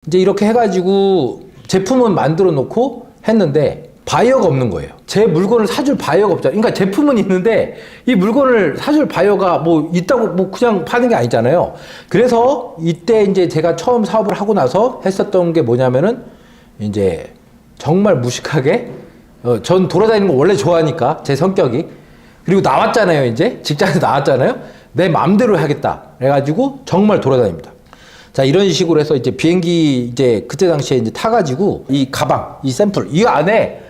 이제 이렇게 해가지고 제품은 만들어 놓고 했는데 바이어가 없는 거예요. 제 물건을 사줄 바이어가 없잖아요. 그러니까 제품은 있는데 이 물건을 사줄 바이어가 뭐 있다고 뭐 그냥 파는 게 아니잖아요. 그래서 이때 이제 제가 처음 사업을 하고 나서 했었던 게 뭐냐면은 이제 정말 무식하게 전 돌아다니는 거 원래 좋아하니까 제 성격이, 그리고 나왔잖아요. 이제 직장에서 나왔잖아요. 내 마음대로 하겠다 그래가지고 정말 돌아다닙니다. 자, 이런 식으로 해서 이제 비행기 이제 그때 당시에 이제 타가지고 이 가방, 이 샘플, 이 안에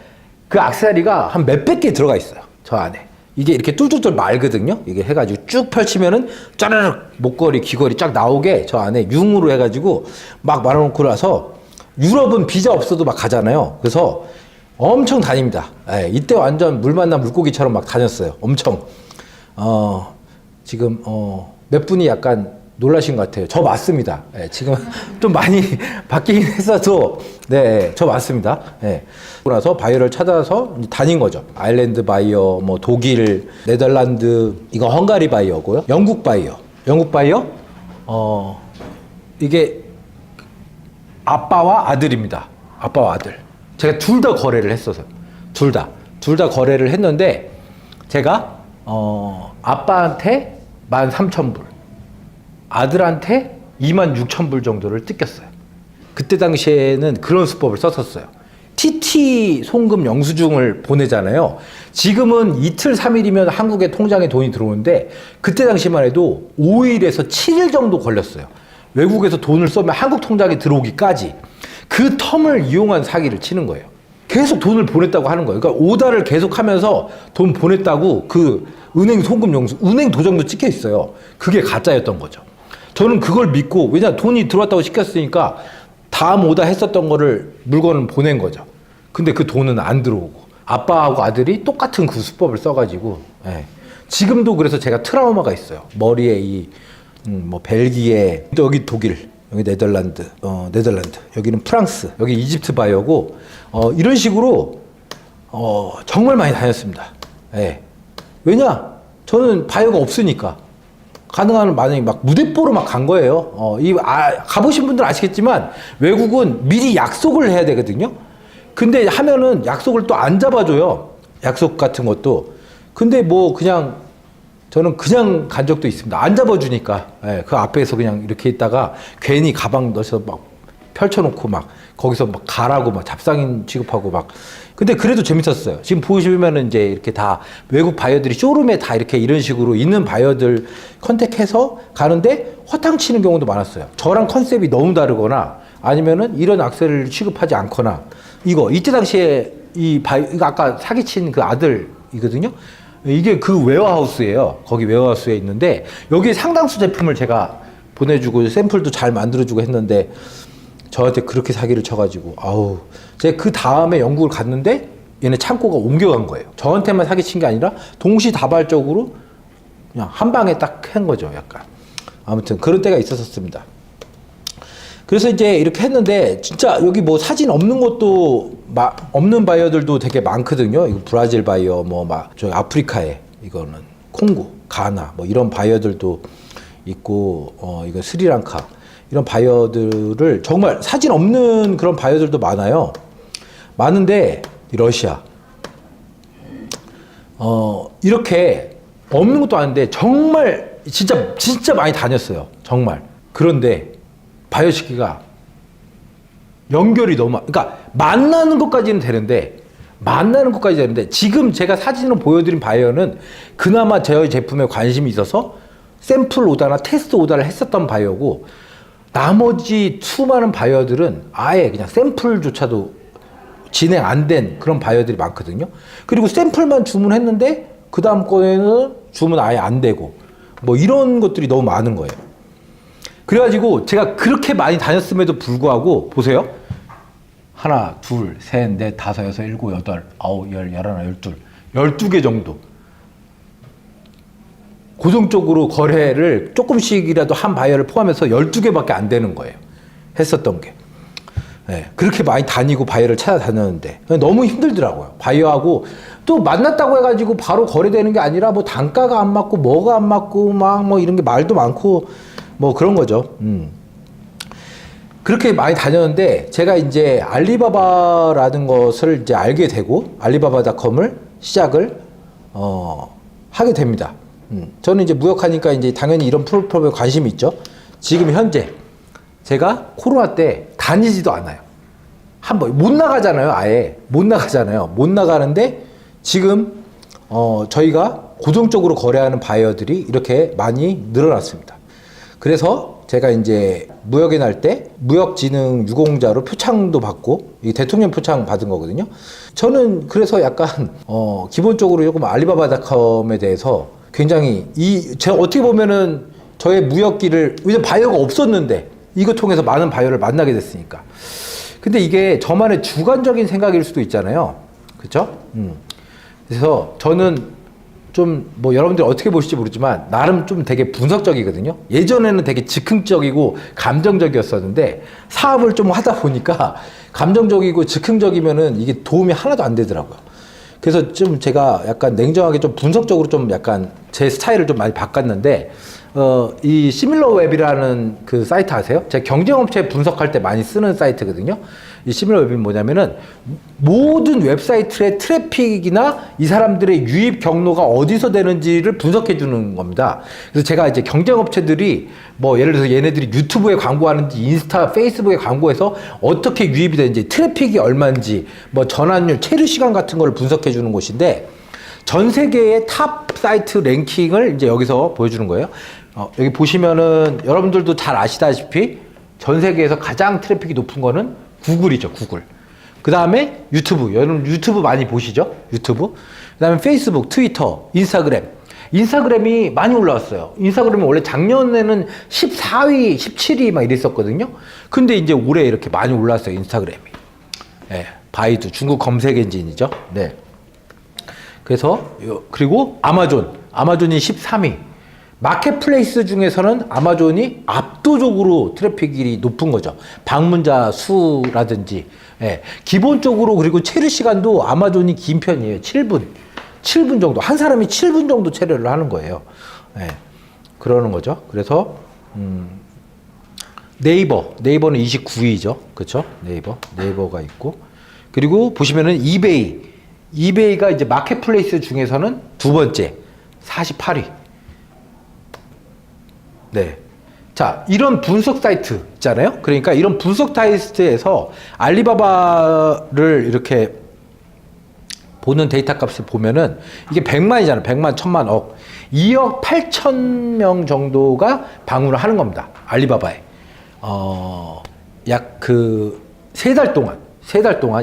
그 액세서리가 한 몇백 개 들어가 있어요. 저 안에. 이게 이렇게 뚫뚫뚫 말거든요. 이게 해가지고 쭉 펼치면은 짜르륵 목걸이, 귀걸이 쫙 나오게 저 안에 융으로 해가지고 막 말아놓고 나서 유럽은 비자 없어도 막 가잖아요. 그래서 엄청 다닙니다. 예, 이때 완전 물 만난 물고기처럼 막 다녔어요. 엄청. 지금, 몇 분이 약간 놀라신 것 같아요. 저 맞습니다. 예, 지금 좀 많이 바뀌긴 했어도, 네, 저 맞습니다. 예. 그러고 나서 바이어를 찾아서 다닌 거죠. 아일랜드 바이어, 뭐 독일, 네덜란드, 이거 헝가리 바이어고요. 영국 바이어. 영국 바이어, 이게 아빠와 아들입니다. 아빠와 아들. 제가 둘 다 거래를 했어서. 둘 다 거래를 했는데, 제가, 아빠한테 13,000불. 아들한테 26,000불 정도를 뜯겼어요. 그때 당시에는 그런 수법을 썼었어요. TT 송금 영수증을 보내잖아요. 지금은 이틀, 3일이면 한국의 통장에 돈이 들어오는데 그때 당시만 해도 5일에서 7일 정도 걸렸어요. 외국에서 돈을 쏘면 한국 통장에 들어오기까지. 그 텀을 이용한 사기를 치는 거예요. 계속 돈을 보냈다고 하는 거예요. 그러니까 오다를 계속 하면서 돈 보냈다고 그 은행 송금 영수, 은행 도장도 찍혀 있어요. 그게 가짜였던 거죠. 저는 그걸 믿고, 왜냐 돈이 들어왔다고 시켰으니까 다음 오다 했었던 거를 물건을 보낸 거죠. 근데 그 돈은 안 들어오고 아빠하고 아들이 똑같은 그 수법을 써가지고, 예. 지금도 그래서 제가 트라우마가 있어요. 머리에 뭐 벨기에, 여기 독일, 여기 네덜란드, 여기는 프랑스, 여기 이집트 바이어고, 이런 식으로 정말 많이 다녔습니다. 예. 왜냐 저는 바이어가 없으니까. 가능하면 만약에 막 무대뽀로 막 간 거예요. 가보신 분들은 아시겠지만 외국은 미리 약속을 해야 되거든요. 근데 하면은 약속을 또 안 잡아줘요. 약속 같은 것도. 근데 뭐 그냥 저는 그냥 간 적도 있습니다. 안 잡아주니까. 예, 그 앞에서 그냥 이렇게 있다가 괜히 가방 넣어서 막 펼쳐놓고 막 거기서 막 가라고 막 잡상인 취급하고 막. 근데 그래도 재밌었어요. 지금 보시면은 이제 이렇게 다 외국 바이어들이 쇼룸에 다 이렇게 이런 식으로 있는 바이어들 컨택해서 가는데 허탕 치는 경우도 많았어요. 저랑 컨셉이 너무 다르거나 아니면은 이런 악세를 취급하지 않거나. 이때 당시에 이거 아까 사기친 그 아들이거든요. 이게 그 웨어하우스예요. 거기 웨어하우스에 있는데 여기 상당수 제품을 제가 보내주고 샘플도 잘 만들어주고 했는데 저한테 그렇게 사기를 쳐가지고 제가 그 다음에 영국을 갔는데 얘네 창고가 옮겨간 거예요. 저한테만 사기친 게 아니라 동시다발적으로 그냥 한 방에 딱 한 거죠. 약간 아무튼 그런 때가 있었습니다. 그래서 이제 이렇게 했는데 진짜 여기 뭐 사진 없는 것도 없는 바이어들도 되게 많거든요. 이거 브라질 바이어, 뭐 저 아프리카에 이거는 콩고, 가나 뭐 이런 바이어들도 있고, 이거 스리랑카 이런 바이어들을 정말 사진 없는 그런 바이어들도 많아요. 많은데 러시아 이렇게 없는 것도 아닌데 정말 진짜 많이 다녔어요. 정말. 그런데 바이어 시기가 연결이 너무, 그러니까 만나는 것까지는 되는데 지금 제가 사진으로 보여드린 바이어는 그나마 저희 제품에 관심이 있어서 샘플 오다나 테스트 오다를 했었던 바이어고, 나머지 수많은 바이어들은 아예 그냥 샘플조차도 진행 안 된 그런 바이어들이 많거든요. 그리고 샘플만 주문했는데 그 다음 거에는 주문 아예 안 되고 뭐 이런 것들이 너무 많은 거예요. 그래가지고 제가 그렇게 많이 다녔음에도 불구하고 보세요. 하나, 둘, 셋, 넷, 다섯, 여섯, 일곱, 여덟, 아홉, 열, 열하나, 열둘, 12개 정도 고정적으로 거래를 조금씩이라도 한 바이어를 포함해서 12개밖에 안 되는 거예요. 했었던 게. 네, 그렇게 많이 다니고 바이어를 찾아다녔는데 너무 힘들더라고요. 바이어하고 또 만났다고 해가지고 바로 거래되는 게 아니라 뭐 단가가 안 맞고 뭐가 안 맞고 막 뭐 이런 게 말도 많고 뭐 그런 거죠. 그렇게 많이 다녔는데 제가 이제 알리바바라는 것을 이제 알게 되고 알리바바닷컴을 시작을 하게 됩니다. 저는 이제 무역하니까 이제 당연히 이런 플랫폼에 관심이 있죠. 지금 현재 제가 코로나 때 다니지도 않아요. 한번 못 나가잖아요. 아예 못 나가잖아요. 못 나가는데 지금 저희가 고정적으로 거래하는 바이어들이 이렇게 많이 늘어났습니다. 그래서 제가 이제 무역에 날 때 무역진흥 유공자로 표창도 받고 이 대통령 표창 받은 거거든요. 저는 그래서 약간 기본적으로 조금 알리바바닷컴에 대해서 굉장히 제가 어떻게 보면은 저의 무역기를 왜냐면 바이어가 없었는데 이거 통해서 많은 바이어를 만나게 됐으니까. 근데 이게 저만의 주관적인 생각일 수도 있잖아요. 그렇죠? 그래서 저는 좀 뭐 여러분들이 어떻게 보실지 모르지만 나름 좀 되게 분석적이거든요. 예전에는 되게 즉흥적이고 감정적이었었는데 사업을 좀 하다 보니까 감정적이고 즉흥적이면은 이게 도움이 하나도 안 되더라고요. 그래서 좀 제가 약간 냉정하게 좀 분석적으로 좀 약간 제 스타일을 좀 많이 바꿨는데 이 시밀러웹이라는 그 사이트 아세요? 제가 경쟁업체 분석할 때 많이 쓰는 사이트거든요. 이 시밀러웹이 뭐냐면은 모든 웹사이트의 트래픽이나 이 사람들의 유입 경로가 어디서 되는지를 분석해 주는 겁니다. 그래서 제가 이제 경쟁업체들이 뭐 예를 들어서 얘네들이 유튜브에 광고하는지 인스타, 페이스북에 광고해서 어떻게 유입이 되는지 트래픽이 얼마인지 뭐 전환율, 체류 시간 같은 걸 분석해 주는 곳인데 전 세계의 탑 사이트 랭킹을 이제 여기서 보여주는 거예요. 여기 보시면은 여러분들도 잘 아시다시피 전 세계에서 가장 트래픽이 높은 거는 구글이죠, 구글. 그 다음에 유튜브. 여러분 유튜브 많이 보시죠? 유튜브. 그 다음에 페이스북, 트위터, 인스타그램. 인스타그램이 많이 올라왔어요. 인스타그램이 원래 작년에는 14위, 17위 막 이랬었거든요. 근데 이제 올해 이렇게 많이 올라왔어요, 인스타그램이. 네, 바이두, 중국 검색 엔진이죠. 네. 그래서 그리고 아마존이 13위. 마켓플레이스 중에서는 아마존이 압도적으로 트래픽이 높은 거죠. 방문자 수라든지. 예. 기본적으로 그리고 체류 시간도 아마존이 긴 편이에요. 7분 정도. 한 사람이 7분 정도 체류를 하는 거예요. 예. 그러는 거죠. 그래서 네이버는 29위죠. 그렇죠? 네이버가 있고. 그리고 보시면은 이베이가 이제 마켓플레이스 중에서는 두 번째 48위. 네. 자, 이런 분석 사이트 있잖아요. 그러니까 이런 분석 사이트에서 알리바바를 이렇게 보는 데이터 값을 보면은 이게 100만이잖아요. 100만, 1000만, 억. 2억 8천 명 정도가 방문을 하는 겁니다. 알리바바에. 약 세 달 동안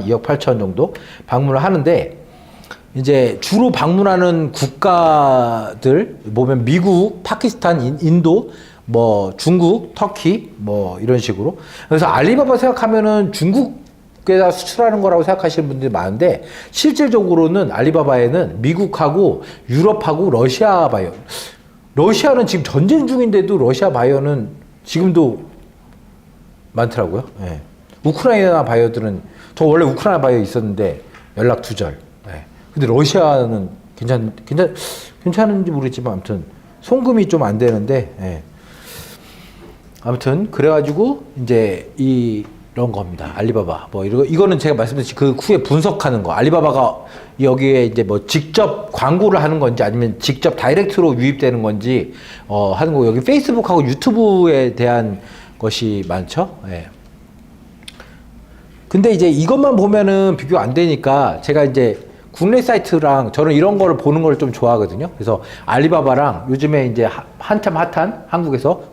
2억 8천 정도 방문을 하는데 이제 주로 방문하는 국가들 보면 미국, 파키스탄, 인도, 뭐 중국, 터키 뭐 이런 식으로. 그래서 알리바바 생각하면은 중국에다 수출하는 거라고 생각하시는 분들이 많은데 실질적으로는 알리바바에는 미국하고 유럽하고 러시아 바이어. 러시아는 지금 전쟁 중인데도 러시아 바이어는 지금도 많더라고요. 예. 우크라이나 바이어들은 저 원래 우크라이나 바이어 있었는데 연락 두절. 예. 근데 러시아는 괜찮은지 모르겠지만 아무튼 송금이 좀 안 되는데 예. 아무튼 그래가지고 이제 이런 겁니다. 알리바바 뭐 이거는 제가 말씀드린 그 후에 분석하는 거. 알리바바가 여기에 이제 뭐 직접 광고를 하는 건지 아니면 직접 다이렉트로 유입되는 건지 하는 거. 여기 페이스북하고 유튜브에 대한 것이 많죠. 예. 근데 이제 이것만 보면은 비교 안 되니까 제가 이제 국내 사이트랑 저는 이런 거를 보는 걸 좀 좋아하거든요. 그래서 알리바바랑 요즘에 이제 한참 핫한 한국에서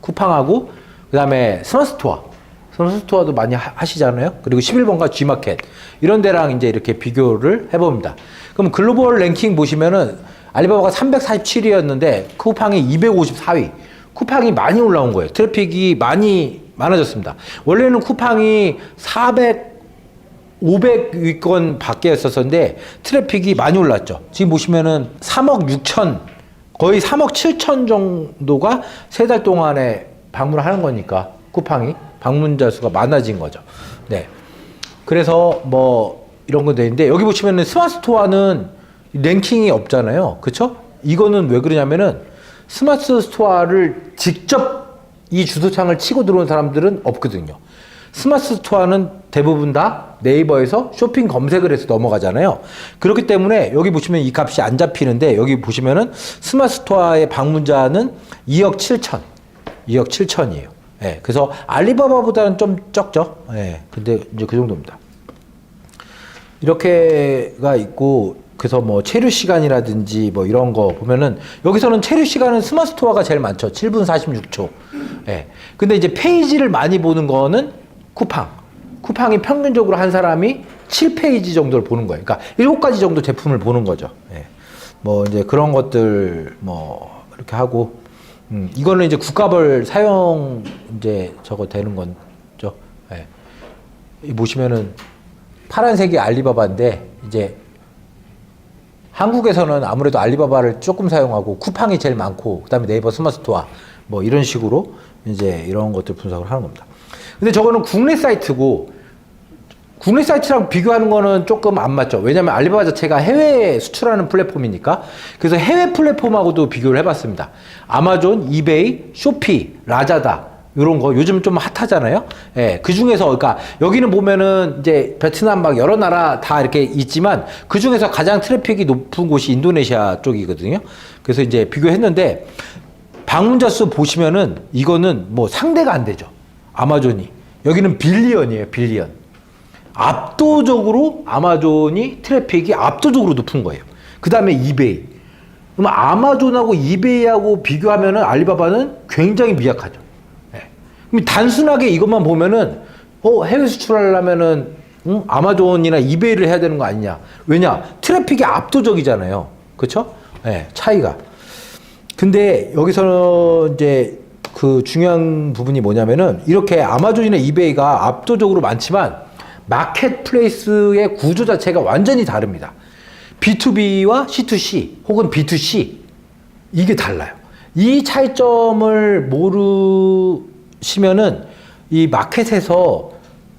쿠팡하고 그다음에 스마트스토어도 많이 하시잖아요. 그리고 11번가 G마켓 이런 데랑 이제 이렇게 비교를 해봅니다. 그럼 글로벌 랭킹 보시면은 알리바바가 347위였는데 쿠팡이 254위. 쿠팡이 많이 올라온 거예요. 트래픽이 많아졌습니다. 원래는 쿠팡이 500위권 밖에 있었는데 트래픽이 많이 올랐죠. 지금 보시면은 3억 6천, 거의 3억 7천 정도가 세 달 동안에 방문을 하는 거니까 쿠팡이 방문자 수가 많아진 거죠. 네. 그래서 뭐 이런 거 되는데 여기 보시면은 스마트스토어는 랭킹이 없잖아요. 그쵸? 이거는 왜 그러냐면은 스마트스토어를 직접 이 주소창을 치고 들어온 사람들은 없거든요. 스마트 스토어는 대부분 다 네이버에서 쇼핑 검색을 해서 넘어가잖아요. 그렇기 때문에 여기 보시면 이 값이 안 잡히는데 여기 보시면은 스마트 스토어의 방문자는 2억 7천. 2억 7천이에요. 예, 그래서 알리바바보다는 좀 적죠. 예, 근데 이제 그 정도입니다. 이렇게가 있고, 그래서 뭐 체류 시간이라든지 뭐 이런 거 보면은 여기서는 체류 시간은 스마트 스토어가 제일 많죠. 7분 46초. 예. 근데 이제 페이지를 많이 보는 거는 쿠팡. 쿠팡이 평균적으로 한 사람이 7페이지 정도를 보는 거예요. 그러니까 7가지 정도 제품을 보는 거죠. 예. 뭐 이제 그런 것들 뭐 이렇게 하고, 이거는 이제 국가별 사용 이제 저거 되는 거죠. 예. 이 보시면은 파란색이 알리바바인데 이제 한국에서는 아무래도 알리바바를 조금 사용하고 쿠팡이 제일 많고 그다음에 네이버 스마트 스토어 뭐 이런 식으로 이제 이런 것들 분석을 하는 겁니다. 근데 저거는 국내 사이트고 국내 사이트랑 비교하는 거는 조금 안 맞죠. 왜냐면 알리바바 자체가 해외에 수출하는 플랫폼이니까. 그래서 해외 플랫폼하고도 비교를 해봤습니다. 아마존, 이베이, 쇼피, 라자다 이런 거 요즘 좀 핫하잖아요. 예, 그 중에서 그러니까 여기는 보면은 이제 베트남 막 여러 나라 다 이렇게 있지만 그 중에서 가장 트래픽이 높은 곳이 인도네시아 쪽이거든요. 그래서 이제 비교했는데 방문자 수 보시면은 이거는 뭐 상대가 안 되죠. 아마존이 여기는 빌리언이에요, 빌리언. 압도적으로 아마존이 트래픽이 압도적으로 높은 거예요. 그 다음에 이베이. 그럼 아마존하고 이베이하고 비교하면은 알리바바는 굉장히 미약하죠. 그럼 단순하게 이것만 보면은 해외 수출하려면은 아마존이나 이베이를 해야 되는 거 아니냐? 왜냐? 트래픽이 압도적이잖아요. 그렇죠? 네, 차이가. 근데 여기서는 이제 그 중요한 부분이 뭐냐면은 이렇게 아마존이나 이베이가 압도적으로 많지만 마켓플레이스의 구조 자체가 완전히 다릅니다. B2B와 C2C 혹은 B2C 이게 달라요. 이 차이점을 모르시면은 이 마켓에서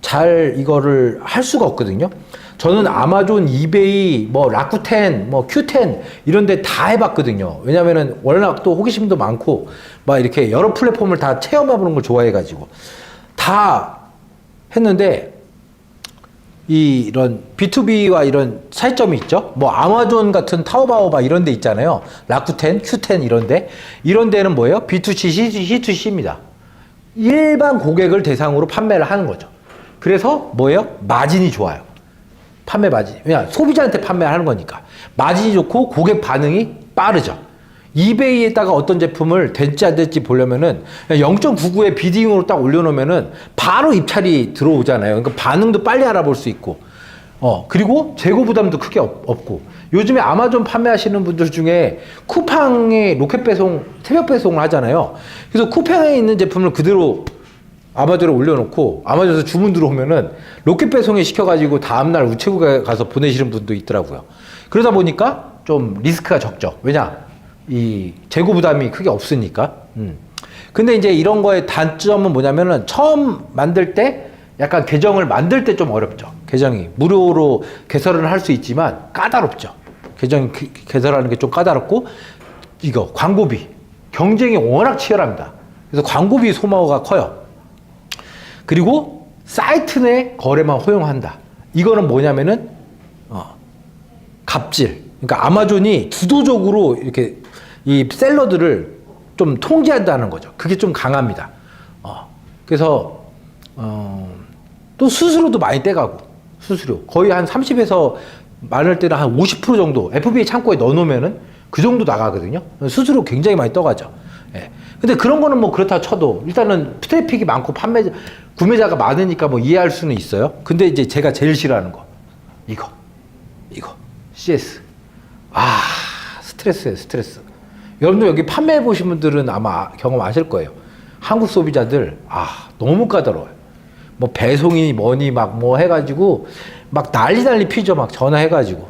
잘 이거를 할 수가 없거든요. 저는 아마존, 이베이, 뭐 라쿠텐, 뭐 큐텐 이런 데 다 해봤거든요. 왜냐면은 워낙 또 호기심도 많고 막 이렇게 여러 플랫폼을 다 체험해보는 걸 좋아해가지고 다 했는데 이런 B2B와 이런 차이점이 있죠. 뭐 아마존 같은 타오바오 막 이런 데 있잖아요. 라쿠텐, 큐텐 이런 데. 이런 데는 뭐예요? B2C, C2C입니다. 일반 고객을 대상으로 판매를 하는 거죠. 그래서 뭐예요? 마진이 좋아요. 판매 마진. 왜냐? 소비자한테 판매하는 거니까. 마진이 좋고 고객 반응이 빠르죠. 이베이에다가 어떤 제품을 될지 안 될지 보려면은 0.99의 비딩으로 딱 올려놓으면은 바로 입찰이 들어오잖아요. 그러니까 반응도 빨리 알아볼 수 있고, 그리고 재고 부담도 크게 없고. 요즘에 아마존 판매하시는 분들 중에 쿠팡에 로켓 배송, 새벽 배송을 하잖아요. 그래서 쿠팡에 있는 제품을 그대로 아마존에 올려놓고 아마존에서 주문 들어오면은 로켓 배송에 시켜가지고 다음날 우체국에 가서 보내시는 분도 있더라고요. 그러다 보니까 좀 리스크가 적죠. 왜냐? 이 재고 부담이 크게 없으니까. 근데 이제 이런 거의 단점은 뭐냐면은 처음 만들 때 약간 계정을 만들 때 좀 어렵죠. 계정이 무료로 개설을 할 수 있지만 까다롭죠. 계정 개설하는 게 좀 까다롭고 이거 광고비 경쟁이 워낙 치열합니다. 그래서 광고비 소모가 커요. 그리고 사이트 내 거래만 허용한다. 이거는 뭐냐면은 갑질. 그러니까 아마존이 주도적으로 이렇게 이 셀러들을 좀 통제한다는 거죠. 그게 좀 강합니다. 그래서 또 수수료도 많이 떼가고 수수료 거의 한 30에서 많을 때는 한 50% 정도 FBA 창고에 넣어놓으면은 그 정도 나가거든요. 수수료 굉장히 많이 떠가죠. 예. 근데 그런 거는 뭐 그렇다 쳐도 일단은 트래픽이 많고 구매자가 많으니까 뭐 이해할 수는 있어요. 근데 이제 제가 제일 싫어하는 거 이거 CS 스트레스예요, 스트레스. 여러분들 여기 판매해 보신 분들은 아마 경험하실 거예요. 한국 소비자들 너무 까다로워요. 뭐 배송이 뭐니 막 뭐 해가지고 막 난리 피죠. 막 전화해가지고.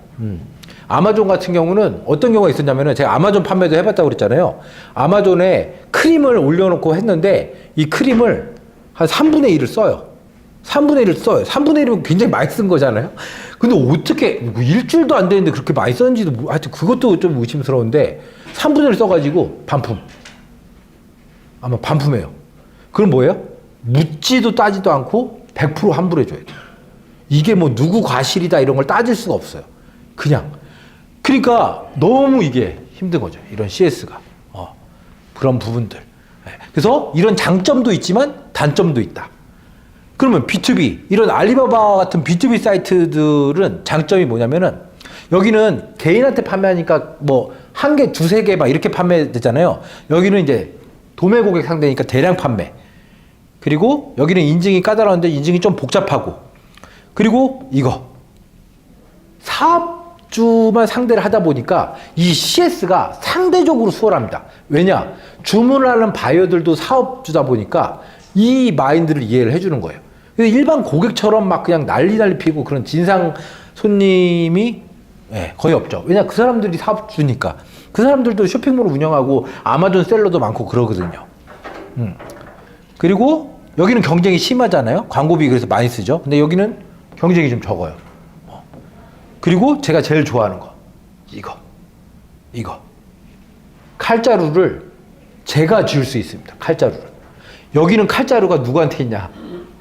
아마존 같은 경우는 어떤 경우가 있었냐면은 제가 아마존 판매도 해봤다고 그랬잖아요. 아마존에 크림을 올려놓고 했는데 이 크림을 한 3분의 1을 써요. 3분의 1을 써요. 3분의 1이면 굉장히 많이 쓴 거잖아요. 근데 어떻게 일주일도 안 되는데 그렇게 많이 썼는지도 하여튼 그것도 좀 의심스러운데 3분의 1을 써가지고 반품. 아마 반품해요. 그럼 뭐예요? 묻지도 따지도 않고 100% 환불해줘야 돼요. 이게 뭐 누구 과실이다 이런 걸 따질 수가 없어요. 그냥. 그러니까 너무 이게 힘든 거죠. 이런 CS가. 그런 부분들. 그래서 이런 장점도 있지만 단점도 있다. 그러면 B2B, 이런 알리바바 같은 B2B 사이트들은 장점이 뭐냐면은 여기는 개인한테 판매하니까 뭐 한 개, 두세 개 막 이렇게 판매되잖아요. 여기는 이제 도매 고객 상대니까 대량 판매. 그리고 여기는 인증이 까다로운데 인증이 좀 복잡하고. 그리고 이거. 사업주만 상대를 하다 보니까 이 CS가 상대적으로 수월합니다. 왜냐? 주문을 하는 바이어들도 사업주다 보니까 이 마인드를 이해를 해주는 거예요. 그래서 일반 고객처럼 막 그냥 난리 피고 그런 진상 손님이 거의 없죠. 왜냐? 그 사람들이 사업주니까. 그 사람들도 쇼핑몰 운영하고 아마존 셀러도 많고 그러거든요. 그리고 여기는 경쟁이 심하잖아요. 광고비 그래서 많이 쓰죠. 근데 여기는 경쟁이 좀 적어요. 그리고 제가 제일 좋아하는 거. 이거. 칼자루를 제가 지을 수 있습니다. 칼자루를. 여기는 칼자루가 누구한테 있냐?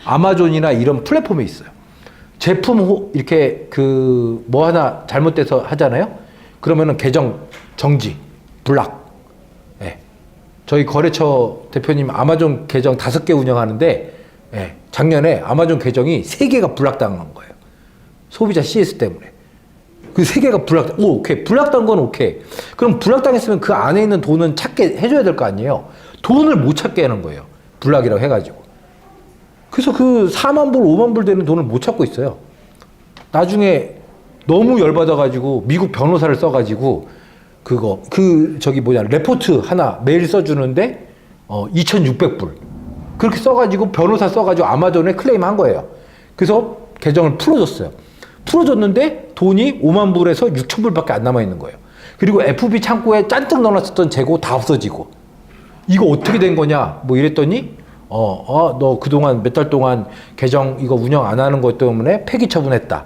아마존이나 이런 플랫폼에 있어요. 제품 이렇게 그 뭐 하나 잘못돼서 하잖아요. 그러면은 계정 정지, 블락. 저희 거래처 대표님 아마존 계정 5개 운영하는데 작년에 아마존 계정이 3개가 블락당한 거예요. 소비자 CS 때문에. 그 3개가 오케이. 블락당한 건 오케이. 그럼 블락당했으면 그 안에 있는 돈은 찾게 해줘야 될 거 아니에요. 돈을 못 찾게 하는 거예요. 블락이라고 해가지고. 그래서 그 4만 불, 5만 불 되는 돈을 못 찾고 있어요. 나중에 너무 열받아가지고 미국 변호사를 써가지고 레포트 하나 매일 써주는데 2,600불. 그렇게 써가지고 변호사 써가지고 아마존에 클레임한 거예요. 그래서 계정을 풀어줬어요. 풀어줬는데 돈이 5만 불에서 6천 불밖에 안 남아있는 거예요. 그리고 FB 창고에 짠뜩 넣어놨었던 재고 다 없어지고. 이거 어떻게 된 거냐? 뭐 이랬더니 너 그동안 몇 달 동안 계정 이거 운영 안 하는 것 때문에 폐기 처분했다.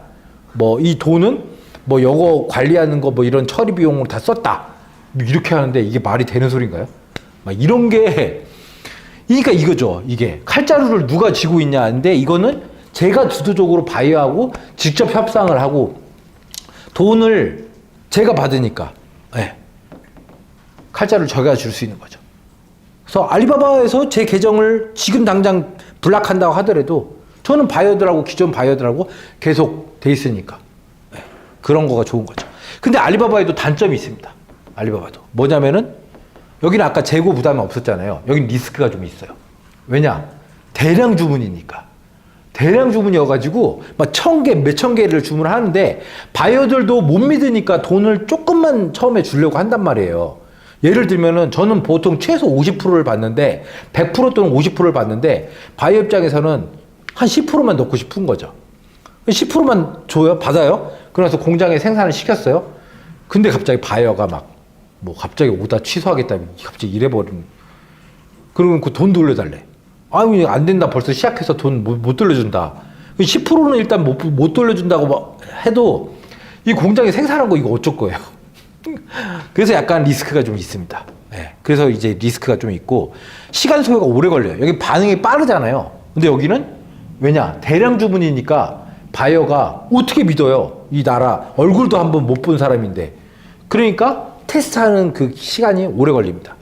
뭐 이 돈은 뭐 이거 관리하는 거 뭐 이런 처리 비용을 다 썼다. 뭐 이렇게 하는데 이게 말이 되는 소린가요? 막 이런 게 그러니까 이거죠. 이게 칼자루를 누가 쥐고 있냐 하는데 이거는 제가 주도적으로 바이어하고 직접 협상을 하고 돈을 제가 받으니까 칼자루를 제가 줄 수 있는 거죠. 그래서 알리바바에서 제 계정을 지금 당장 블락한다고 하더라도 저는 바이어들하고 기존 바이어들하고 계속 돼 있으니까 그런 거가 좋은 거죠. 근데 알리바바에도 단점이 있습니다. 알리바바도 뭐냐면은 여기는 아까 재고 부담이 없었잖아요. 여기는 리스크가 좀 있어요. 왜냐? 대량 주문이니까. 대량 주문이어가지고 막 1,000개, 몇천 개를 주문하는데 바이어들도 못 믿으니까 돈을 조금만 처음에 주려고 한단 말이에요. 예를 들면은 저는 보통 최소 50%를 받는데 100% 또는 50%를 받는데 바이어 입장에서는 한 10%만 넣고 싶은 거죠. 10%만 줘요? 받아요? 그래서 공장에 생산을 시켰어요. 근데 갑자기 바이어가 뭐 갑자기 오다 취소하겠다면 갑자기 이래버리면 그러면 그 돈 돌려달래. 아유 안 된다. 벌써 시작해서 돈 못 돌려준다. 10%는 일단 못 돌려준다고 막 해도 이 공장에 생산한 거 이거 어쩔 거예요. 그래서 약간 리스크가 좀 있습니다. 그래서 이제 리스크가 좀 있고 시간 소요가 오래 걸려요. 여기 반응이 빠르잖아요. 근데 여기는 왜냐? 대량 주문이니까 바이어가 어떻게 믿어요? 이 나라 얼굴도 한번 못 본 사람인데. 그러니까 테스트하는 그 시간이 오래 걸립니다.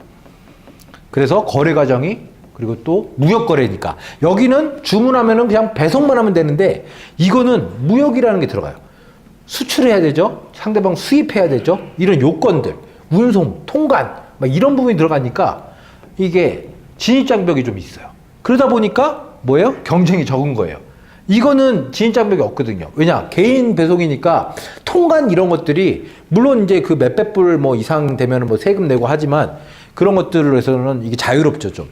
그래서 거래 과정이 그리고 또 무역 거래니까 여기는 주문하면은 그냥 배송만 하면 되는데 이거는 무역이라는 게 들어가요. 수출해야 되죠. 상대방 수입해야 되죠. 이런 요건들, 운송, 통관 막 이런 부분이 들어가니까 이게 진입장벽이 좀 있어요. 그러다 보니까 뭐예요? 경쟁이 적은 거예요. 이거는 진입장벽이 없거든요. 왜냐? 개인 배송이니까 통관 이런 것들이 물론 이제 그 몇백 불 뭐 이상 되면 뭐 세금 내고 하지만 그런 것들에서는 이게 자유롭죠, 좀.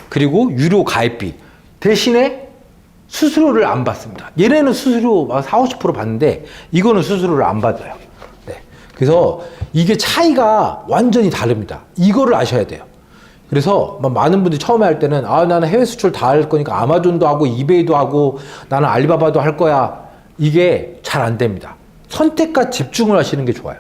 그리고 유료 가입비 대신에 수수료를 안 받습니다. 얘네는 수수료 40~50% 받는데 이거는 수수료를 안 받아요. 그래서 이게 차이가 완전히 다릅니다. 이거를 아셔야 돼요. 그래서 많은 분들이 처음에 할 때는 나는 해외 수출 다 할 거니까 아마존도 하고 이베이도 하고 나는 알리바바도 할 거야. 이게 잘 안 됩니다. 선택과 집중을 하시는 게 좋아요.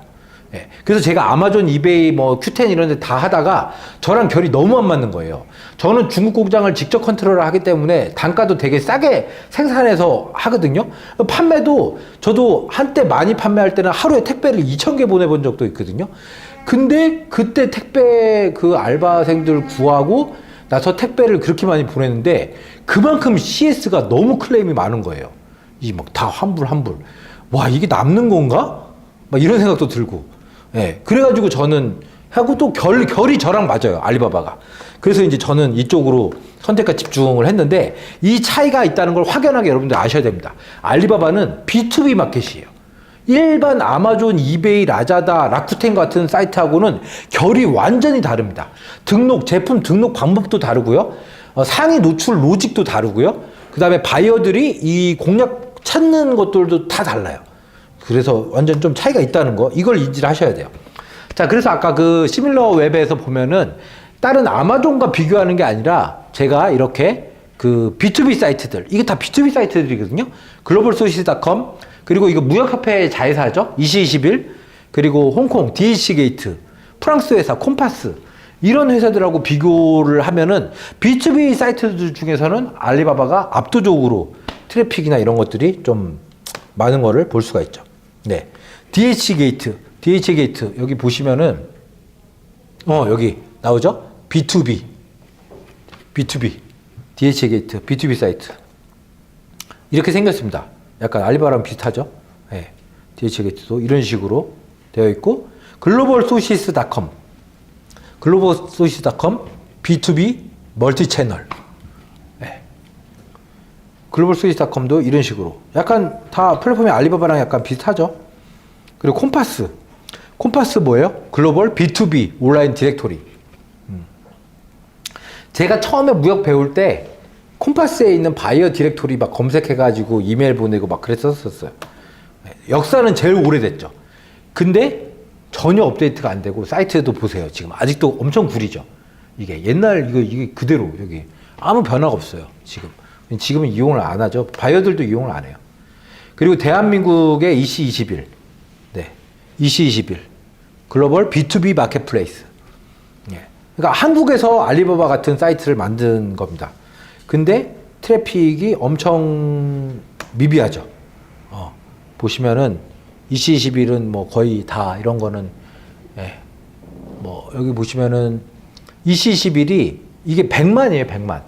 예. 그래서 제가 아마존, 이베이, 뭐 Q10 이런 데 다 하다가 저랑 결이 너무 안 맞는 거예요. 저는 중국 공장을 직접 컨트롤을 하기 때문에 단가도 되게 싸게 생산해서 하거든요. 판매도 저도 한때 많이 판매할 때는 하루에 택배를 2,000개 보내본 적도 있거든요. 근데 그때 택배 그 알바생들 구하고 나서 택배를 그렇게 많이 보냈는데 그만큼 CS가 너무 클레임이 많은 거예요. 이 막 다 환불. 와, 이게 남는 건가? 막 이런 생각도 들고. 예. 그래가지고 저는 하고 또 결이 저랑 맞아요. 알리바바가. 그래서 이제 저는 이쪽으로 선택과 집중을 했는데 이 차이가 있다는 걸 확연하게 여러분들 아셔야 됩니다. 알리바바는 B2B 마켓이에요. 일반 아마존, 이베이, 라자다, 라쿠텐 같은 사이트하고는 결이 완전히 다릅니다. 제품 등록 방법도 다르고요. 상위 노출 로직도 다르고요. 그 다음에 바이어들이 이 공략 찾는 것들도 다 달라요. 그래서 완전 좀 차이가 있다는 거, 이걸 인지를 하셔야 돼요. 자, 그래서 아까 그 시밀러 웹에서 보면은 다른 아마존과 비교하는 게 아니라 제가 이렇게 그 B2B 사이트들, 이게 다 B2B 사이트들이거든요. 글로벌소시스닷컴, 그리고 이거 무역협회 자회사죠. 2021, 그리고 홍콩, DH게이트, 프랑스 회사, 콤파스, 이런 회사들하고 비교를 하면은 B2B 사이트들 중에서는 알리바바가 압도적으로 트래픽이나 이런 것들이 좀 많은 거를 볼 수가 있죠. 네. DH게이트, 여기 보시면은, 여기 나오죠? B2B, DH게이트, B2B 사이트. 이렇게 생겼습니다. 약간 알리바바랑 비슷하죠? 네. DH게이트도 이런 식으로 되어 있고, 글로벌소시스닷컴, B2B 멀티 채널. 네. 글로벌소시스닷컴도 이런 식으로. 약간 다 플랫폼이 알리바바랑 약간 비슷하죠? 그리고 콤파스 뭐예요? 글로벌 B2B 온라인 디렉토리. 제가 처음에 무역 배울 때 콤파스에 있는 바이어 디렉토리 막 검색해가지고 이메일 보내고 막 그랬었어요. 역사는 제일 오래됐죠. 근데 전혀 업데이트가 안 되고 사이트에도 보세요. 지금 아직도 엄청 구리죠. 이게 옛날 이게 그대로 여기 아무 변화가 없어요. 지금은 이용을 안 하죠. 바이어들도 이용을 안 해요. 그리고 대한민국의 EC21, 네, EC21 글로벌 B2B 마켓플레이스. 예. 그러니까 한국에서 알리바바 같은 사이트를 만든 겁니다. 근데 트래픽이 엄청 미비하죠. 보시면은 EC21은 뭐 거의 다 이런 거는, 예, 뭐 여기 보시면은 EC21이 이게 100만이에요, 100만.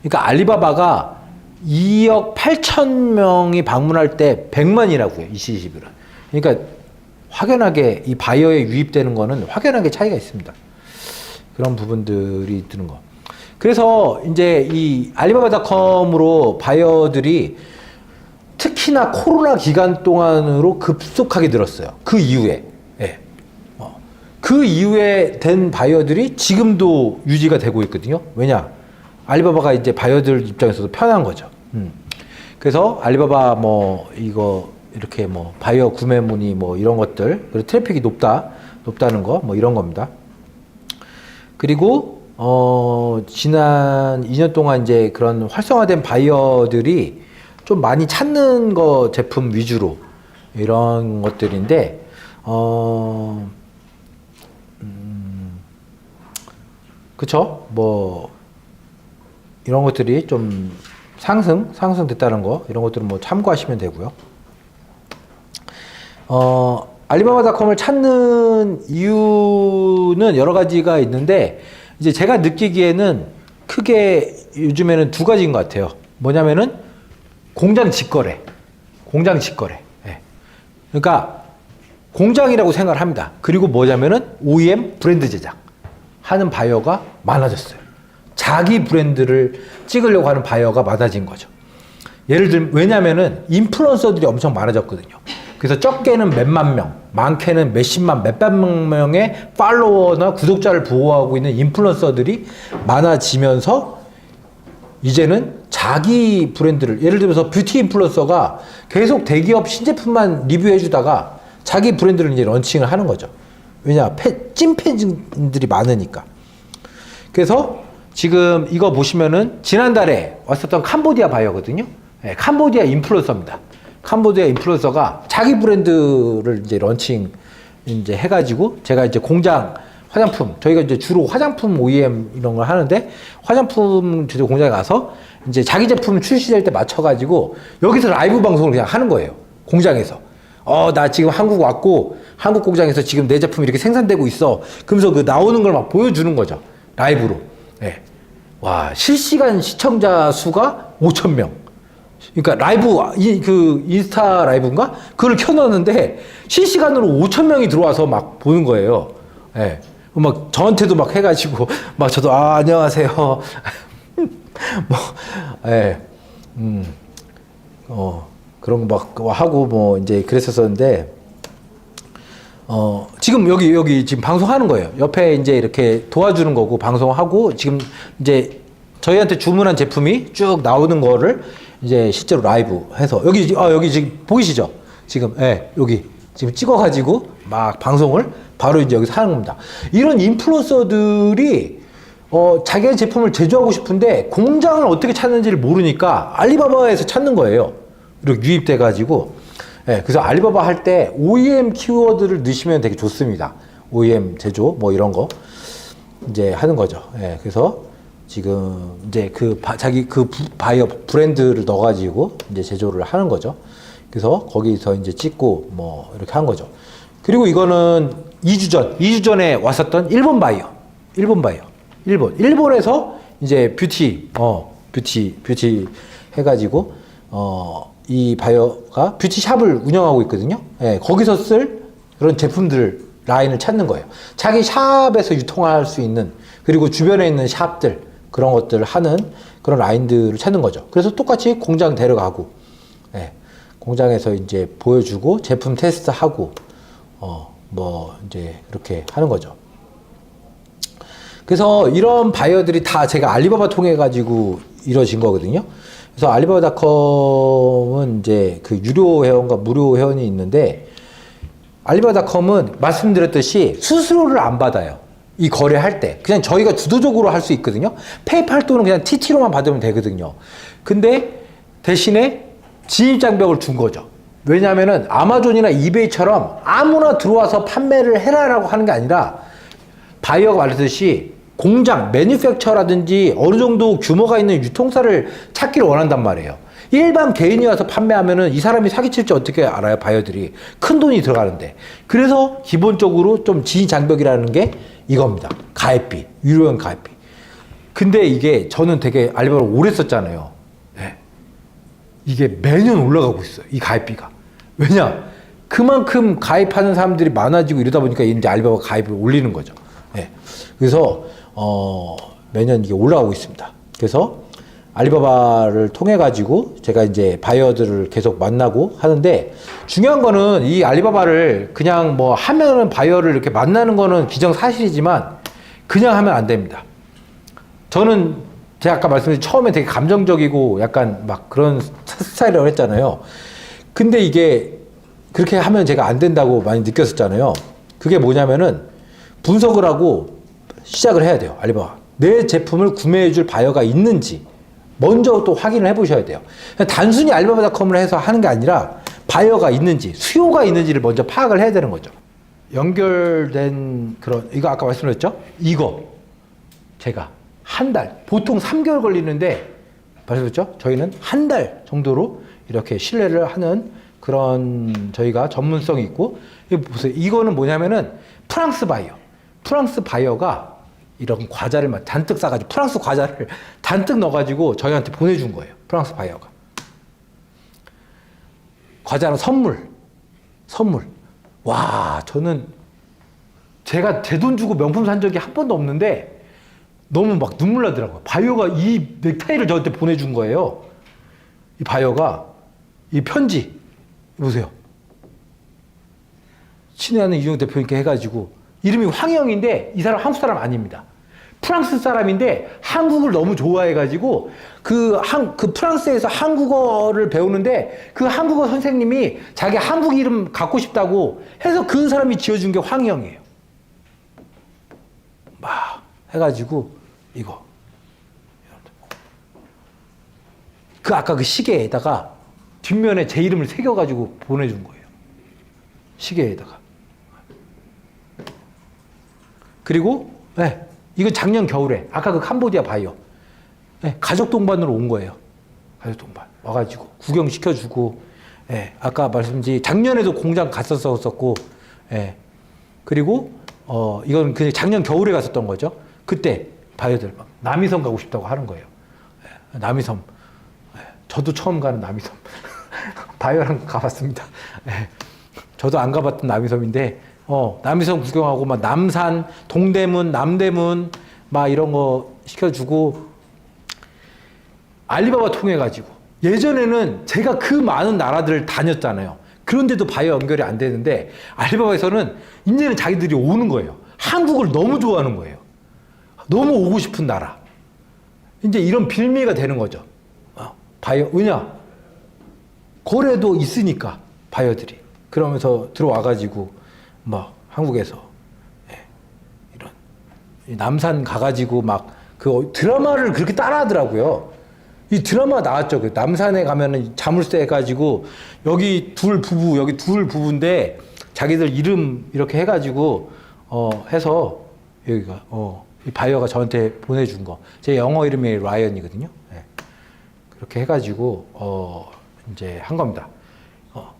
그러니까 알리바바가 2억 8천 명이 방문할 때 100만이라고요, EC21은. 그러니까 확연하게 이 바이어에 유입되는 거는 확연하게 차이가 있습니다. 그런 부분들이 드는 거. 그래서 이제 이 알리바바닷컴으로 바이어들이 특히나 코로나 기간 동안으로 급속하게 늘었어요. 그 이후에. 예. 그 이후에 된 바이어들이 지금도 유지가 되고 있거든요. 왜냐? 알리바바가 이제 바이어들 입장에서도 편한 거죠. 그래서 알리바바 뭐 이거 이렇게 뭐 바이어 구매 문의 뭐 이런 것들, 그리고 트래픽이 높다는 거 뭐 이런 겁니다. 그리고 지난 2년 동안 이제 그런 활성화된 바이어들이 좀 많이 찾는 거 제품 위주로 이런 것들인데, 그쵸? 뭐, 이런 것들이 좀 상승됐다는 거, 이런 것들은 뭐 참고하시면 되고요. 알리바바닷컴을 찾는 이유는 여러 가지가 있는데, 이제 제가 느끼기에는 크게 요즘에는 두 가지인 것 같아요. 뭐냐면은 공장 직거래. 예. 그러니까 공장이라고 생각을 합니다. 그리고 뭐냐면은 OEM 브랜드 제작 하는 바이어가 많아졌어요. 자기 브랜드를 찍으려고 하는 바이어가 많아진 거죠. 예를 들면, 왜냐면은 인플루언서들이 엄청 많아졌거든요. 그래서 적게는 몇만 명, 많게는 몇십만, 몇백 명의 팔로워나 구독자를 보호하고 있는 인플루언서들이 많아지면서 이제는 자기 브랜드를, 예를 들어서 뷰티 인플루언서가 계속 대기업 신제품만 리뷰해주다가 자기 브랜드를 이제 런칭을 하는 거죠. 왜냐? 찐팬들이 많으니까. 그래서 지금 이거 보시면은 지난달에 왔었던 캄보디아 바이어거든요. 네, 캄보디아 인플루언서입니다. 캄보디아 인플루언서가 자기 브랜드를 이제 런칭 이제 해가지고 제가 이제 공장 화장품 저희가 이제 주로 화장품 OEM 이런 걸 하는데 화장품 제조 공장에 가서 이제 자기 제품 출시될 때 맞춰가지고 여기서 라이브 방송을 그냥 하는 거예요. 공장에서. 나 지금 한국 왔고 한국 공장에서 지금 내 제품이 이렇게 생산되고 있어. 그러면서 그 나오는 걸 막 보여주는 거죠. 라이브로. 네. 와, 실시간 시청자 수가 5,000명. 그러니까 라이브, 그 인스타 라이브인가? 그걸 켜놓는데 실시간으로 5,000명이 들어와서 막 보는 거예요. 예. 네. 막 저한테도 막 해가지고 막 저도 안녕하세요. 뭐, 예. 그런 거 막 하고 뭐 이제 그랬었는데 지금 여기 지금 방송하는 거예요. 옆에 이제 이렇게 도와주는 거고 방송하고 지금 이제 저희한테 주문한 제품이 쭉 나오는 거를 이제 실제로 라이브 해서 여기 지금 보이시죠? 지금 여기 지금 찍어가지고 막 방송을 바로 이제 여기서 하는 겁니다. 이런 인플루언서들이 자기의 제품을 제조하고 싶은데 공장을 어떻게 찾는지를 모르니까 알리바바에서 찾는 거예요. 이렇게 유입돼가지고. 그래서 알리바바 할 때 OEM 키워드를 넣으시면 되게 좋습니다. OEM 제조 뭐 이런 거 이제 하는 거죠. 그래서 지금 이제 자기 바이어 브랜드를 넣어가지고 이제 제조를 하는 거죠. 그래서 거기서 이제 찍고 뭐 이렇게 한 거죠. 그리고 이거는 2주 전에 왔었던 일본 바이어. 일본에서 이제 뷰티 해가지고, 이 바이어가 뷰티샵을 운영하고 있거든요. 거기서 쓸 그런 제품들 라인을 찾는 거예요. 자기 샵에서 유통할 수 있는, 그리고 주변에 있는 샵들, 그런 것들을 하는 그런 라인들을 찾는 거죠. 그래서 똑같이 공장 데려가고, 공장에서 이제 보여주고, 제품 테스트하고, 뭐, 이제, 이렇게 하는 거죠. 그래서 이런 바이어들이 다 제가 알리바바 통해가지고 이루어진 거거든요. 그래서 알리바바닷컴은 이제 그 유료 회원과 무료 회원이 있는데, 알리바바닷컴은 말씀드렸듯이 수수료를 안 받아요. 이 거래할 때. 그냥 저희가 주도적으로 할 수 있거든요. 페이팔 또는 그냥 TT로만 받으면 되거든요. 근데 대신에 진입장벽을 준 거죠. 왜냐하면은 아마존이나 이베이처럼 아무나 들어와서 판매를 해라라고 하는 게 아니라 바이어가 말했듯이 공장, 매니팩처라든지 어느 정도 규모가 있는 유통사를 찾기를 원한단 말이에요. 일반 개인이 와서 판매하면은 이 사람이 사기칠지 어떻게 알아요, 바이어들이. 큰 돈이 들어가는데. 그래서 기본적으로 좀 진입장벽이라는 게 이겁니다. 가입비, 유료형 가입비. 근데 이게 저는 되게 알리바바를 오래 썼잖아요. 이게 매년 올라가고 있어요. 이 가입비가. 왜냐? 그만큼 가입하는 사람들이 많아지고 이러다 보니까 이제 알리바바 가입을 올리는 거죠. 그래서 매년 이게 올라가고 있습니다. 그래서 알리바바를 통해 가지고 제가 이제 바이어들을 계속 만나고 하는데, 중요한 거는 이 알리바바를 그냥 뭐 하면은 바이어를 이렇게 만나는 거는 기정사실이지만 그냥 하면 안 됩니다. 저는 제가 아까 말씀드린 처음에 되게 감정적이고 약간 막 그런 스타일이라고 했잖아요. 근데 이게 그렇게 하면 제가 안 된다고 많이 느꼈었잖아요. 그게 뭐냐면은 분석을 하고 시작을 해야 돼요. 알리바바. 내 제품을 구매해 줄 바이어가 있는지 먼저 또 확인을 해 보셔야 돼요. 단순히 알리바바닷컴을 해서 하는 게 아니라 바이어가 있는지, 수요가 있는지를 먼저 파악을 해야 되는 거죠. 연결된 이거 아까 말씀드렸죠? 이거 제가 한 달, 보통 3개월 걸리는데, 말씀드렸죠? 저희는 한 달 정도로 이렇게 신뢰를 하는 그런 저희가 전문성이 있고, 이거 보세요. 이거는 뭐냐면은 프랑스 바이어가 이런 과자를 막 잔뜩 싸가지고, 프랑스 과자를 잔뜩 넣어가지고 저희한테 보내준 거예요. 프랑스 바이어가. 과자는 선물. 와, 저는 제가 제 돈 주고 명품 산 적이 한 번도 없는데, 너무 막 눈물 나더라고요. 바이어가 이 넥타이를 저한테 보내준 거예요. 이 바이어가 이 편지 보세요. 친애하는 이용 대표님께 해가지고, 이름이 황영인데 이 사람 한국 사람 아닙니다. 프랑스 사람인데 한국을 너무 좋아해가지고 그 프랑스에서 한국어를 배우는데 그 한국어 선생님이 자기 한국 이름 갖고 싶다고 해서 그 사람이 지어준 게 황영이에요. 막 해가지고 이거 아까 그 시계에다가 뒷면에 제 이름을 새겨가지고 보내준 거예요. 시계에다가. 그리고 네, 이건 작년 겨울에 아까 그 캄보디아 바이오 네, 가족 동반으로 온 거예요. 가족 동반 와가지고 구경시켜주고 아까 말씀드린 작년에도 공장 갔었었고 그리고 이건 그냥 작년 겨울에 갔었던 거죠. 그때 바이오들 막 남이섬 가고 싶다고 하는 거예요. 남이섬 저도 처음 가는 남이섬 바이오랑 가봤습니다. 저도 안 가봤던 남이섬인데 남이섬 구경하고 막 남산, 동대문, 남대문 막 이런 거 시켜주고 알리바바 통해 가지고 예전에는 제가 그 많은 나라들을 다녔잖아요. 그런데도 바이오 연결이 안 되는데 알리바바에서는 이제는 자기들이 오는 거예요. 한국을 너무 좋아하는 거예요. 너무 오고 싶은 나라. 이제 이런 빌미가 되는 거죠. 바이오 왜냐? 거래도 있으니까 바이오들이 그러면서 들어와가지고 막 한국에서 이런 남산 가가지고 막 그 드라마를 그렇게 따라하더라고요. 이 드라마 나왔죠. 그 남산에 가면은 자물쇠 해가지고 여기 둘 부부 여기 둘 부부인데 자기들 이름 이렇게 해가지고 해서 여기가 이 바이오가 저한테 보내준 거. 제 영어 이름이 라이언이거든요. 그렇게 해가지고 이제 한 겁니다.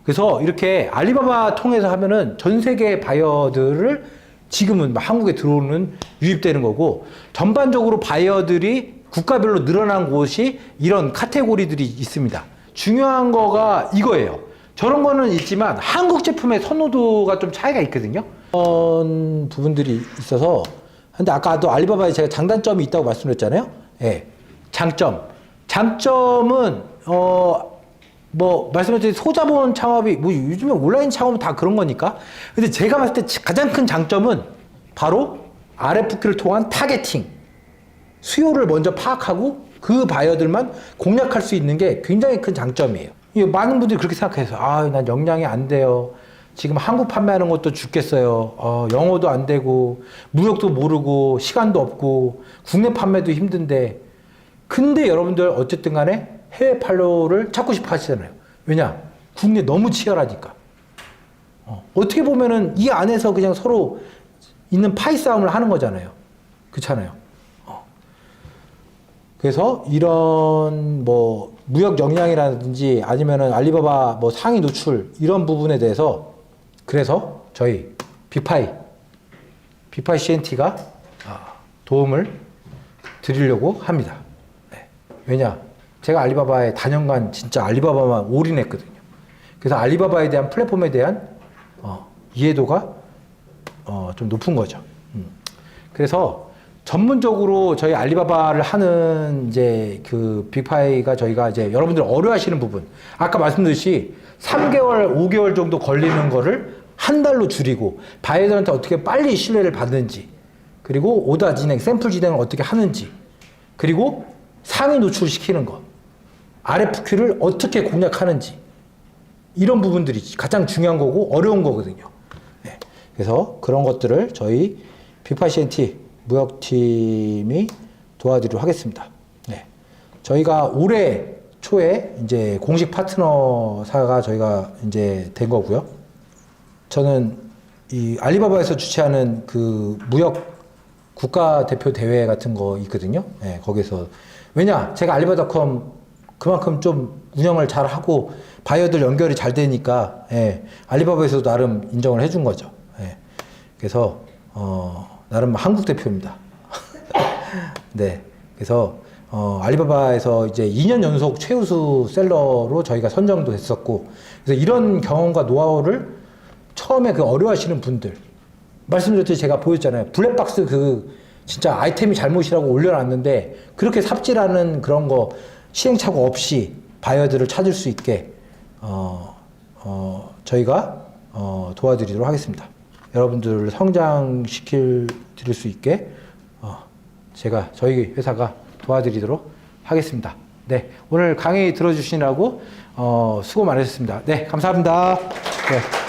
그래서 이렇게 알리바바 통해서 하면은 전 세계 바이어들을 지금은 한국에 들어오는 유입되는 거고 전반적으로 바이어들이 국가별로 늘어난 곳이 이런 카테고리들이 있습니다. 중요한 거가 이거예요. 저런 거는 있지만 한국 제품의 선호도가 좀 차이가 있거든요. 그런 부분들이 있어서 근데 아까도 알리바바에 제가 장단점이 있다고 말씀드렸잖아요. 장점은 뭐 말씀하신 소자본 창업이 뭐 요즘에 온라인 창업은 다 그런 거니까. 근데 제가 봤을 때 가장 큰 장점은 바로 RFQ를 통한 타겟팅. 수요를 먼저 파악하고 그 바이어들만 공략할 수 있는 게 굉장히 큰 장점이에요. 많은 분들이 그렇게 생각해서 난 역량이 안 돼요. 지금 한국 판매하는 것도 죽겠어요. 영어도 안 되고 무역도 모르고 시간도 없고 국내 판매도 힘든데 근데 여러분들 어쨌든 간에 해외 판로를 찾고 싶어 하시잖아요. 왜냐? 국내 너무 치열하니까. 어떻게 보면은 이 안에서 그냥 서로 있는 파이 싸움을 하는 거잖아요. 그렇잖아요. 그래서 이런 뭐 무역 역량이라든지 아니면은 알리바바 뭐 상위 노출 이런 부분에 대해서 그래서 저희 빅파이 CNT가 도움을 드리려고 합니다. 왜냐? 제가 알리바바에 다년간 진짜 알리바바만 올인했거든요. 그래서 알리바바에 대한 플랫폼에 대한 이해도가 좀 높은 거죠. 그래서 전문적으로 저희 알리바바를 하는 이제 그 빅파이가 저희가 이제 여러분들 어려워하시는 부분 아까 말씀드렸듯이 3개월, 5개월 정도 걸리는 거를 한 달로 줄이고 바이어들한테 어떻게 빨리 신뢰를 받는지 그리고 오더 진행, 샘플 진행을 어떻게 하는지 그리고 상위 노출시키는 것 RFQ를 어떻게 공략하는지 이런 부분들이 가장 중요한 거고 어려운 거거든요. 그래서 그런 것들을 저희 빅파이 CNT 무역팀이 도와드리도록 하겠습니다. 저희가 올해 초에 이제 공식 파트너사가 저희가 이제 된 거고요. 저는 이 알리바바에서 주최하는 그 무역 국가대표 대회 같은 거 있거든요. 거기서 왜냐 제가 알리바바닷컴 그만큼 좀 운영을 잘 하고 바이어들 연결이 잘 되니까 알리바바에서도 나름 인정을 해준 거죠. 그래서 나름 한국 대표입니다. 네, 그래서 알리바바에서 이제 2년 연속 최우수 셀러로 저희가 선정도 됐었고, 그래서 이런 경험과 노하우를 처음에 그 어려워하시는 분들 말씀드렸듯이 제가 보였잖아요. 블랙박스 그 진짜 아이템이 잘못이라고 올려놨는데 그렇게 삽질하는 그런 거 시행착오 없이 바이어들을 찾을 수 있게 저희가 도와드리도록 하겠습니다. 여러분들을 드릴 수 있게 저희 회사가 도와드리도록 하겠습니다. 네, 오늘 강의 들어주시느라고 수고 많으셨습니다. 네, 감사합니다. 네.